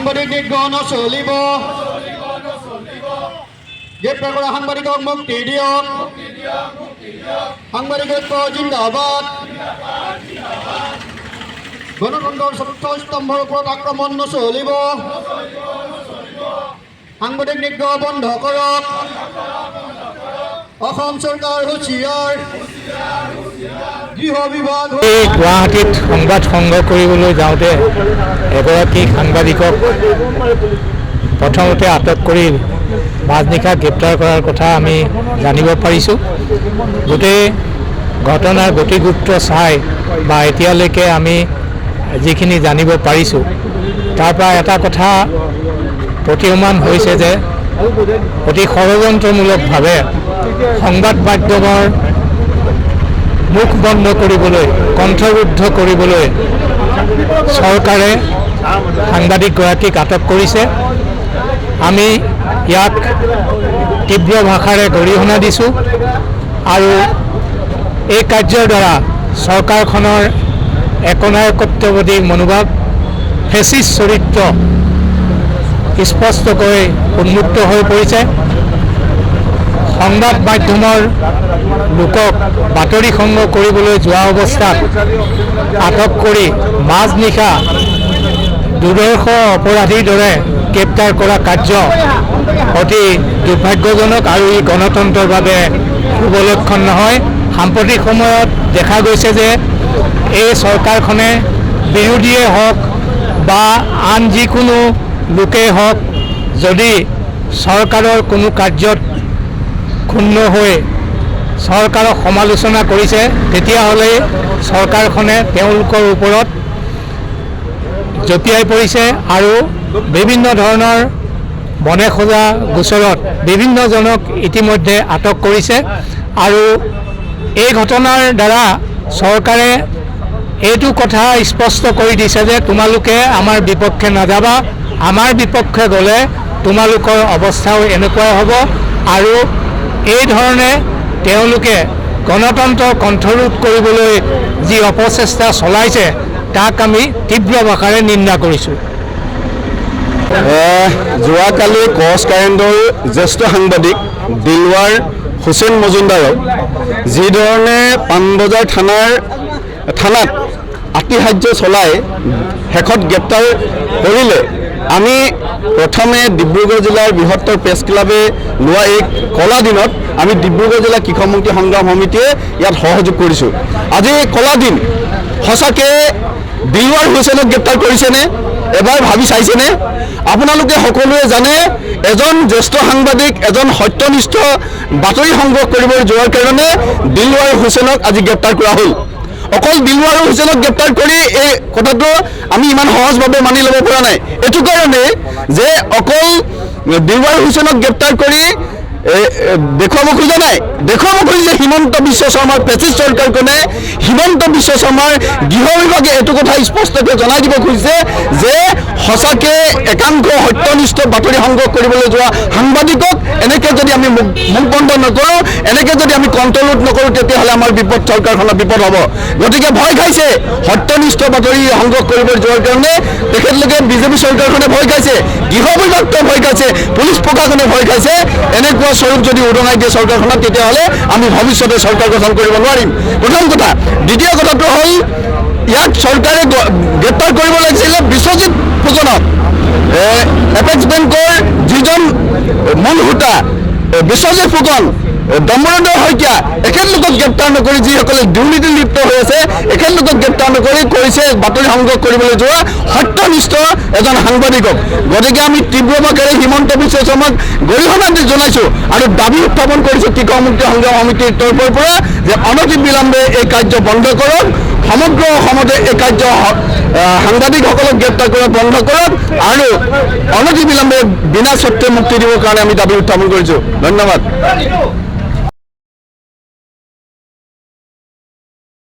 সাংবাদিক নিগ্ৰহ নচলিব গ্ৰেপ্তাৰ কৰা সাংবাদিকক মুক্তি দিয়ক সাংবাদিক ঐক্য জিন্দাবাদ গণতন্ত্ৰৰ চতুৰ্থ স্তম্ভৰ ওপৰত আক্ৰমণ নচলিব সাংবাদিক নিগ্ৰহ বন্ধ কৰক অসম চৰকাৰ হুঁচিয়াৰ গৃহ বিভাগ গুৱাহাটীত সংবাদ সংগ্ৰহ কৰিবলৈ যাওঁতে এগৰাকী সাংবাদিকক প্ৰথমতে আটক কৰি মাজনিশা গ্ৰেপ্তাৰ কৰাৰ কথা আমি জানিব পাৰিছোঁ। গোটেই ঘটনাৰ গতিগুত্ৰ চাই বা এতিয়ালৈকে আমি যিখিনি জানিব পাৰিছোঁ তাৰ পৰা এটা কথা প্ৰতীয়মান হৈছে যে অতি ষড়যন্ত্ৰমূলকভাৱে সংবাদ মাধ্যমৰ মুখ বন্ধ কৰিবলৈ কণ্ঠৰুদ্ধ কৰিবলৈ চৰকাৰে সাংবাদিকগৰাকীক আটক কৰিছে। আমি ইয়াক তীব্ৰ ভাষাৰে গৰিহণা দিছোঁ আৰু এই কাৰ্যৰ দ্বাৰা চৰকাৰখনৰ একনায়কত্ববাদী মনোভাৱ ফেচিষ্ট চৰিত্ৰ স্পষ্টকৈ উন্মুক্ত হৈ পৰিছে। সংবাদ মাধ্যমৰ লোকক বাতৰি সংগ্ৰহ কৰিবলৈ যোৱা অৱস্থাত আটক কৰি মাজনিশা দুৰ্ধৰ্ষ অপৰাধীৰ দৰে গ্ৰেপ্তাৰ কৰা কাৰ্য অতি দুৰ্ভাগ্যজনক আৰু ই গণতন্ত্ৰৰ বাবে শুভ লক্ষণ নহয়। সাম্প্ৰতিক সময়ত দেখা গৈছে যে এই চৰকাৰখনে বিৰোধীয়ে হওক বা আন যিকোনো লোকেই হওক যদি চৰকাৰৰ কোনো কাৰ্যত ক্ষুণ্ণ হৈ চৰকাৰক সমালোচনা কৰিছে তেতিয়াহ'লে চৰকাৰখনে তেওঁলোকৰ ওপৰত জঁপিয়াই পৰিছে আৰু বিভিন্ন ধৰণৰ মনে খোজা গোচৰত বিভিন্নজনক ইতিমধ্যে আটক কৰিছে আৰু এই ঘটনাৰ দ্বাৰা চৰকাৰে এইটো কথা স্পষ্ট কৰি দিছে যে তোমালোকে আমাৰ বিপক্ষে নাযাবা, আমাৰ বিপক্ষে গ'লে তোমালোকৰ অৱস্থাও এনেকুৱাই হ'ব আৰু এই ধৰণে তেওঁলোকে গণতন্ত্ৰ কণ্ঠৰোধ কৰিবলৈ যি অপচেষ্টা চলাইছে তাক আমি তীব্ৰ ভাষাৰে নিন্দা কৰিছোঁ। যোৱাকালি ক্ৰছ কাৰেণ্টৰ জ্যেষ্ঠ সাংবাদিক দিলৱাৰ হুছেইন মজুমদাৰক যিধৰণে পাণবজাৰ থানাত আতিশায্য চলাই শেষত গ্ৰেপ্তাৰ কৰিলে, আমি প্ৰথমে ডিব্ৰুগড় জিলাৰ বৃহত্তৰ প্ৰেছ ক্লাবে লোৱা এই কলা দিনত আমি ডিব্ৰুগড় জিলা কৃষক মুক্তি সংগ্ৰাম সমিতিয়ে ইয়াত সহযোগ কৰিছোঁ। আজি কলা দিন সঁচাকৈ দিলৱাৰ হুছেইনক গ্ৰেপ্তাৰ কৰিছেনে? এবাৰ ভাবি চাইছেনে? আপোনালোকে সকলোৱে জানে এজন জ্যেষ্ঠ সাংবাদিক এজন সত্যনিষ্ঠ বাতৰি সংগ্ৰহ কৰিবলৈ যোৱাৰ কাৰণে দিলৱাৰ হুছেইনক আজি গ্ৰেপ্তাৰ কৰা হ'ল। অকল দিলৱাৰ হুছেইনক গ্ৰেপ্তাৰ কৰি এই কথাটো আমি ইমান সহজভাৱে মানি ল'ব পৰা নাই। এইটো কাৰণে যে অকল দিলৱাৰ হুছেইনক গ্ৰেপ্তাৰ কৰি দেখুৱাব খোজা নাই, দেখুৱাব খুজিছে হিমন্ত বিশ্ব শৰ্মাৰ পেচিষ্ট চৰকাৰখনে। হিমন্ত বিশ্ব শৰ্মাৰ গৃহ বিভাগে এইটো কথা স্পষ্টকৈ জনাই দিব খুজিছে যে সঁচাকৈ একাংশ সত্যনিষ্ঠ বাতৰি সংগ্ৰহ কৰিবলৈ যোৱা সাংবাদিকক এনেকৈ যদি আমি মুখ বন্ধ নকৰোঁ, এনেকৈ যদি আমি কণ্ট্ৰলত নকৰোঁ তেতিয়াহ'লে আমাৰ বিপদ, চৰকাৰখনৰ বিপদ হ'ব। গতিকে ভয় খাইছে সত্যনিষ্ঠ বাতৰি সংগ্ৰহ কৰিবলৈ যোৱাৰ কাৰণে তেখেতলোকে বিজেপি চৰকাৰখনে ভয় খাইছে, গৃহ বিভাগটোৱে ভয় খাইছে, পুলিচ প্ৰশাসনে ভয় খাইছে। এনেকুৱা স্বৰূপ যদি উদঙাই দিয়ে চৰকাৰখনক তেতিয়াহ'লে আমি ভৱিষ্যতে চৰকাৰ গঠন কৰিব নোৱাৰিম। প্ৰথম কথা। দ্বিতীয় কথাটো হ'ল ইয়াক চৰকাৰে গ্ৰেপ্তাৰ কৰিব লাগিছিলে বিশ্বজিৎ ফুকনক, এপেক্স বেংকৰ যিজন মূল হোতা বিশ্বজিৎ ফুকন, দমোদৰ শইকীয়া, এখেতলোকক গ্ৰেপ্তাৰ নকৰি যিসকলে দুৰ্নীতি লিপ্ত হৈ আছে এখেতলোকক গ্ৰেপ্তাৰ নকৰি কৰিছে বাতৰি সংগ্ৰহ কৰিবলৈ যোৱা সত্যনিষ্ঠ এজন সাংবাদিকক। গতিকে আমি তীব্ৰভাৱে হিমন্ত বিশ্ব শৰ্মাক গৰিহণা জনাইছোঁ আৰু দাবী উত্থাপন কৰিছোঁ কৃষক মুক্তি সংগ্ৰাম সমিতিৰ তৰফৰ পৰা যে অনতিবিলম্বে এই কাৰ্য বন্ধ কৰক, সমগ্ৰ অসমতে এই কাৰ্য সাংবাদিকসকলক গ্ৰেপ্তাৰ কৰা বন্ধ কৰক আৰু অনতিবিলম্বে বিনা স্বত্বে মুক্তি দিবৰ কাৰণে আমি দাবী উত্থাপন কৰিছোঁ। ধন্যবাদ।